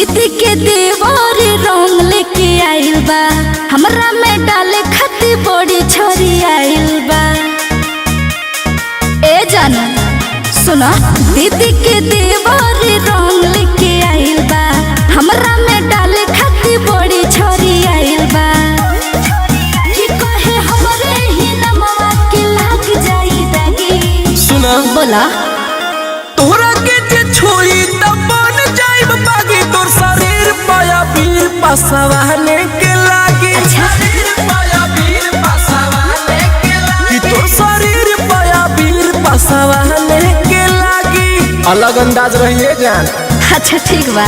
देवर रंग लेके आइल बा हमरा में डाले खातिर बड़ी छोरी आइल बा। ए जाना सुना दीदी के देवर रंग लेके आइल बा हमरा में डाले खातिर बड़ी छोरी आइल बा। कि कहे हमरे ही नमवा के लाग जाई दागी। सुना बोला तोरा के जे छोई तब बन जाइब बागी तोर शरीर पाया वीर पसवाने के लागी। अच्छा पाया वीर पसवाने के लागी कि तोर शरीर पाया वीर पसवाने के लागी। अलग अंदाज रहिए जान। अच्छा ठीक बा।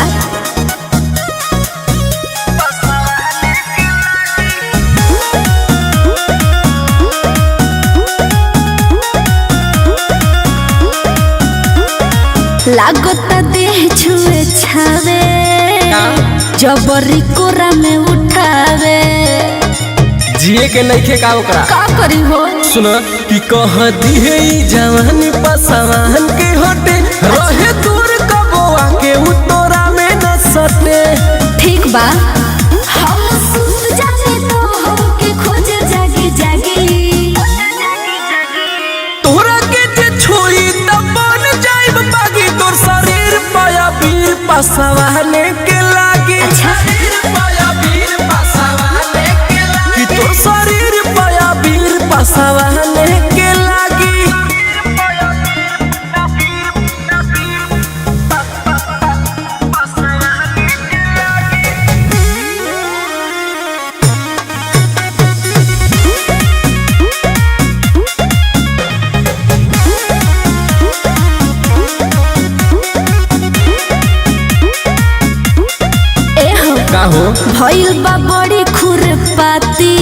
लागता देह छुए छावे जबरी कोरा में उठावे। जिए के नइखे का ओकरा का करी हो सुना कि कह दिहे जवानी पसवान के हटे रहे दूर कबोआ के उतोरा में न सटे। ठीक बा हम सुत जाने तो हमके खोज जागी जागी। तोरा के जे छोई तब बन जाइब बागी तोर शरीर पाया वीर पसवाने के लागी। अच्छा पाया वीर पसवाने के लागी कि तोर शरीर पाया वीर पसवाने के लागी। का हो भइल बा बड़ी खुरपाती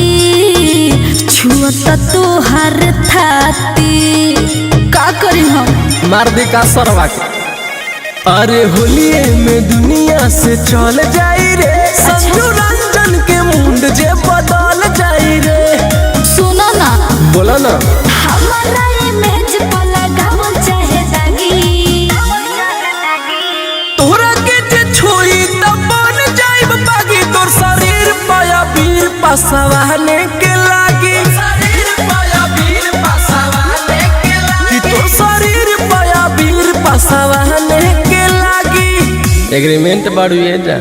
छुअत तोहर थाती। का करी हम मार दे का सरवा के। अरे होलिये में दुनिया से चल जाई रे संजू रंजन के मुंड जे बदल जाई रे। सुनो ना बोला ना हमारा इमेज पर लगावल चाहे दागी। तोरा के जे छोई तब बन जाइब बागी तोर शरीर पाया वीर पसवाने के लागी। कि तोर शरीर पाया वीर पसवाने के लागी। एग्रीमेंट बाड़ू ये जा।